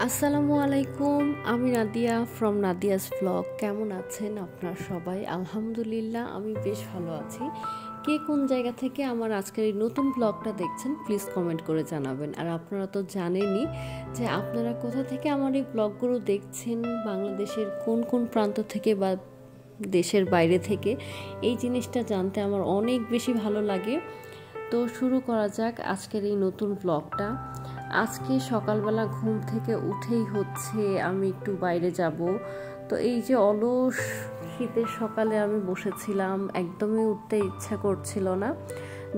আসসালামু আলাইকুম, আমি নাদিয়া ফ্রম নাদিয়াস ব্লগ। কেমন আছেন আপনারা সবাই? আলহামদুলিল্লাহ আমি বেশ ভালো আছি। কে কোন জায়গা থেকে আমার আজকের এই নতুন ব্লগটা দেখছেন প্লিজ কমেন্ট করে জানাবেন। আর আপনারা তো জানেনই যে আপনারা কোথা থেকে আমার এই ব্লগগুলো দেখছেন, বাংলাদেশের কোন কোন প্রান্ত থেকে বা দেশের বাইরে থেকে, এই জিনিসটা জানতে আমার অনেক বেশি ভালো লাগে। তো শুরু করা যাক আজকের এই নতুন ব্লগটা। আজকে সকালবেলা ঘুম থেকে উঠেই হচ্ছে আমি একটু বাইরে যাব। তো এই যে অলস শীতের সকালে আমি বসেছিলাম, একদমই উঠতে ইচ্ছা করছিল না।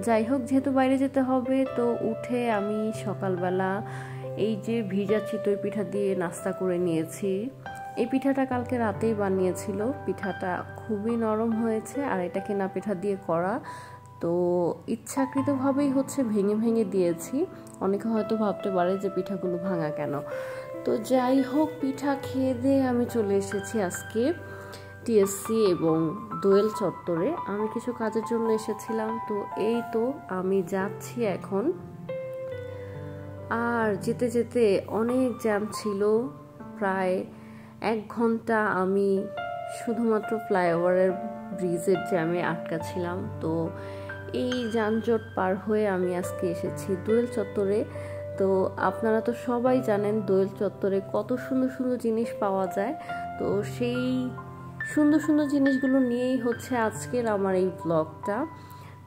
যাই হোক, যেহেতু বাইরে যেতে হবে তো উঠে আমি সকালবেলা এই যে ভিজা চিতই পিঠা দিয়ে নাস্তা করে নিয়েছি। এই পিঠাটা কালকে রাতেই বানিয়েছিল, পিঠাটা খুবই নরম হয়েছে। আর এটা কেনা পিঠা দিয়ে করা, তো ইচ্ছাকৃতভাবেই হচ্ছে ভেঙে ভেঙে দিয়েছি। অনেকে হয়তো ভাবতে পারে যে পিঠাগুলো ভাঙা কেন। তো যাই হোক, পিঠা খেয়ে দিয়ে আমি চলে এসেছি আজকে টিএসসি এবং দোয়েল চত্বরে। আমি কিছু কাজের জন্য এসেছিলাম, তো এই তো আমি যাচ্ছি এখন। আর যেতে যেতে অনেক জ্যাম ছিল, প্রায় 1 ঘন্টা আমি শুধুমাত্র ফ্লাইওভারের ব্রিজের জ্যামে আটকা ছিলাম। তো এই যানজট পার হয়ে আমি আজকে এসেছি দোয়েল চত্বরে। তো আপনারা তো সবাই জানেন দোয়েল চত্বরে কত সুন্দর সুন্দর জিনিস পাওয়া যায়। তো সেই সুন্দর সুন্দর জিনিসগুলো নিয়েই হচ্ছে আজকের আমার এই ব্লগটা।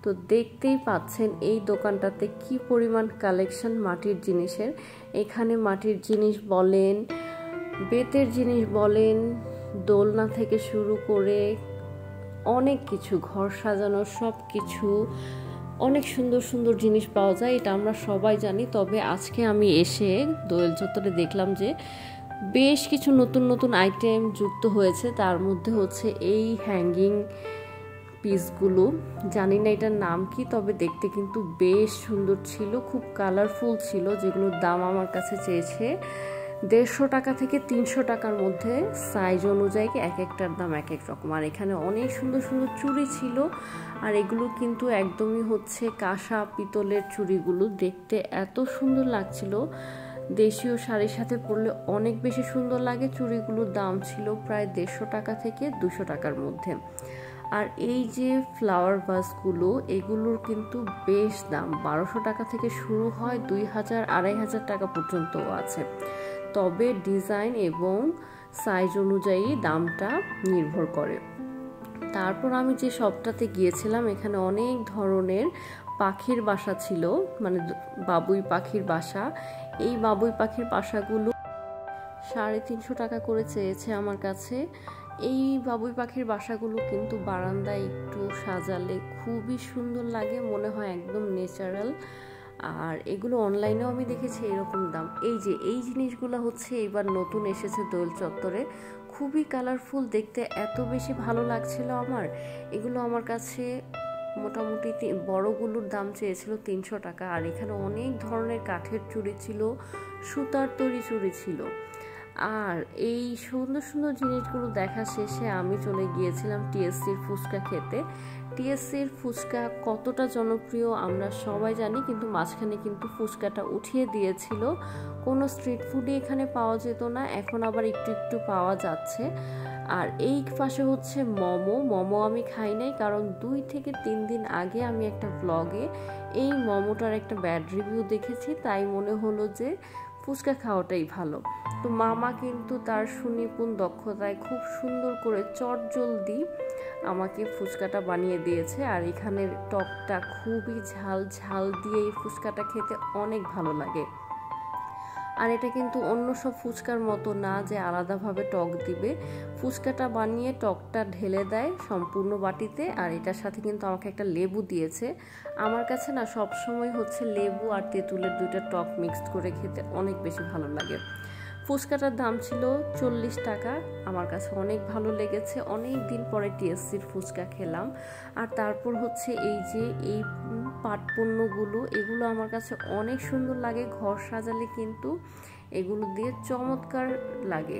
তো দেখতেই পাচ্ছেন এই দোকানটাতে কি পরিমাণ কালেকশন মাটির জিনিসের। এখানে মাটির জিনিস বলেন, বেতের জিনিস বলেন, দোলনা থেকে শুরু করে অনেক কিছু, ঘর সাজানোর সব কিছু, অনেক সুন্দর সুন্দর জিনিস পাওয়া যায়, এটা আমরা সবাই জানি। তবে আজকে আমি এসে দোয়েল চত্বরে দেখলাম যে বেশ কিছু নতুন নতুন আইটেম যুক্ত হয়েছে। তার মধ্যে হচ্ছে এই হ্যাঙ্গিং পিসগুলো, জানি না এটার নাম কি, তবে দেখতে কিন্তু বেশ সুন্দর ছিল, খুব কালারফুল ছিল। যেগুলোর দাম আমার কাছে চেয়েছে 150 টাকা থেকে 300 টাকার মধ্যে, সাইজ অনুযায়ী এক একটার দাম এক এক রকম। আর এখানে অনেক সুন্দর সুন্দর চুড়ি ছিল। আর এগুলো কিন্তু একদমই হচ্ছে কাঁসা পিতলের চুড়িগুলো, দেখতে এত সুন্দর লাগছিল। দেশীয় শাড়ির সাথে পরলে অনেক বেশি সুন্দর লাগে। চুড়িগুলোর দাম ছিল প্রায় 150 টাকা থেকে 200 টাকার মধ্যে। আর এই যে ফ্লাওয়ার ভাসগুলো, এগুলোর কিন্তু বেশ দাম, 1200 টাকা থেকে শুরু হয়, 2000 2500 টাকা পর্যন্তও আছে। তবে ডিজাইন এবং সাইজ অনুযায়ী দামটা নির্ভর করে। তারপর আমি যে শপটাতে গিয়েছিলাম, এখানে অনেক ধরনের পাখির বাসা ছিল, মানে বাবুই পাখির বাসা। এই বাবুই পাখির বাসাগুলো 350 টাকা করে চেয়েছে আমার কাছে। এই বাবুই পাখির বাসাগুলো কিন্তু বারান্দায় একটু সাজালে খুবই সুন্দর লাগে, মনে হয় একদম ন্যাচারাল। আর এগুলো অনলাইনেও আমি দেখেছি এরকম দাম। এই যে এই জিনিসগুলো হচ্ছে এবার নতুন এসেছে দোয়েল চত্বরে, খুবই কালারফুল, দেখতে এত বেশি ভালো লাগছিল আমার। এগুলো আমার কাছে মোটামুটি বড়গুলোর দাম চেয়েছিল 300 টাকা। আর এখানে অনেক ধরনের কাঠের চুড়ি ছিল, সুতার তৈরি চুড়ি ছিল। আর এই সুন্দর সুন্দর জিনিসগুলো দেখা শেষে আমি চলে গিয়েছিলাম টিএসসির ফুচকা খেতে। টিএসসির ফুচকা কতটা জনপ্রিয় আমরা সবাই জানি, কিন্তু মাঝখানে কিন্তু ফুচকাটা উঠিয়ে দিয়েছিল, কোনো স্ট্রিট ফুডই এখানে পাওয়া যেত না। এখন আবার একটু একটু পাওয়া যাচ্ছে। আর এই পাশে হচ্ছে মোমো আমি খাই নাই, কারণ 2 থেকে 3 দিন আগে আমি একটা ব্লগে এই মোমোটার একটা ব্যাড রিভিউ দেখেছি, তাই মনে হলো যে ফুচকা খাওয়াটাই ভালো। তো মামা কিন্তু তার সুনিপুণ দক্ষতায় খুব সুন্দর করে চটজলদি আমাকে ফুচকাটা বানিয়ে দিয়েছে। আর এখানের টকটা খুবই ঝাল ঝাল দিয়ে এই ফুচকাটা খেতে অনেক ভালো লাগে। আর এটা কিন্তু অন্য সব ফুচকার মতো না যে আলাদাভাবে টক দিবে, ফুচকাটা বানিয়ে টকটা ঢেলে দেয় সম্পূর্ণ বাটিতে। আর এটার সাথে কিন্তু আমাকে একটা লেবু দিয়েছে। আমার কাছে না সবসময় হচ্ছে লেবু আর তেঁতুলের 2টা টক মিক্সড করে খেতে অনেক বেশি ভালো লাগে। ফুচকাটার দাম ছিল 40 টাকা, আমার কাছে অনেক ভালো লেগেছে। অনেক দিন পরে টিএসসির ফুচকা খেলাম। আর তারপর হচ্ছে এই যে এই পাট পণ্যগুলো, এগুলো আমার কাছে অনেক সুন্দর লাগে, ঘর সাজালে কিন্তু এগুলো দিয়ে চমৎকার লাগে।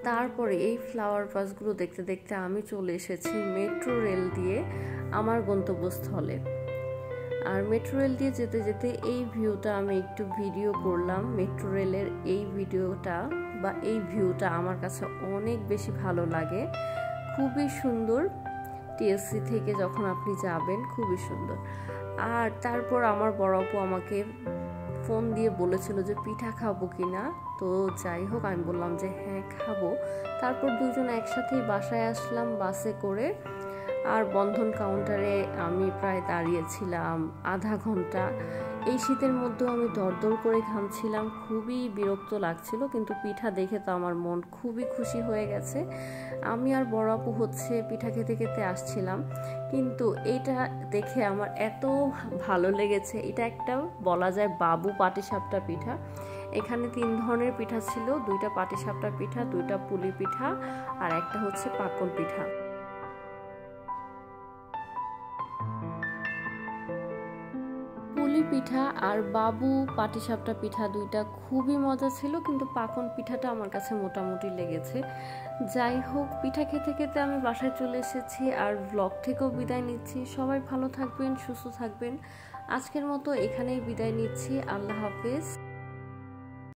তারপরে এই ফ্লাওয়ার ভাসগুলো দেখতে দেখতে আমি চলে এসেছি মেট্রো রেল দিয়ে আমার গন্তব্যস্থলে। আর মেট্রো রেল দিয়ে যেতে যেতে এই ভিউটা আমি একটু ভিডিও করলাম। মেট্রো রেলের এই ভিডিওটা বা এই ভিউটা আমার কাছে অনেক বেশি ভালো লাগে, খুবই সুন্দর। টিএসসি থেকে যখন আপনি যাবেন খুবই সুন্দর। আর তারপর আমার বড় আপু আমাকে ফোন দিয়ে বলেছিল যে পিঠা খাবো কিনা, তো যাই হোক আমি বললাম যে হ্যাঁ খাবো। তারপর দুজন একসাথেই বাসায় আসলাম বাসে করে। আর বন্ধন কাউন্টারে আমি প্রায় দাঁড়িয়েছিলাম আধা ঘন্টা। এই শীতের মধ্যেও আমি দরদর করে ঘামছিলাম, খুবই বিরক্ত লাগছিল, কিন্তু পিঠা দেখে তো আমার মন খুবই খুশি হয়ে গেছে। আমি আর বড় আপু হচ্ছে পিঠা খেতে খেতে আসছিলাম, কিন্তু এইটা দেখে আমার এত ভালো লেগেছে। এটা একটা বলা যায় বাবু পাটিসাপটা পিঠা। এখানে 3 ধরনের পিঠা ছিল, 2টা পাটিসাপটা পিঠা, 2টা পুলি পিঠা, আর একটা হচ্ছে পাকন পিঠা। পুলি পিঠা আর বাবু পাটিসাপটা পিঠা 2টা খুবই মজা ছিল, কিন্তু পাকন পিঠাটা আমার কাছে মোটামুটি লেগেছে। যাই হোক, পিঠা খেতে খেতে আমি বাসায় চলে এসেছি আর ব্লগ থেকেও বিদায় নিচ্ছি। সবাই ভালো থাকবেন, সুস্থ থাকবেন। আজকের মতো এখানেই বিদায় নিচ্ছি। আল্লাহ হাফেজ।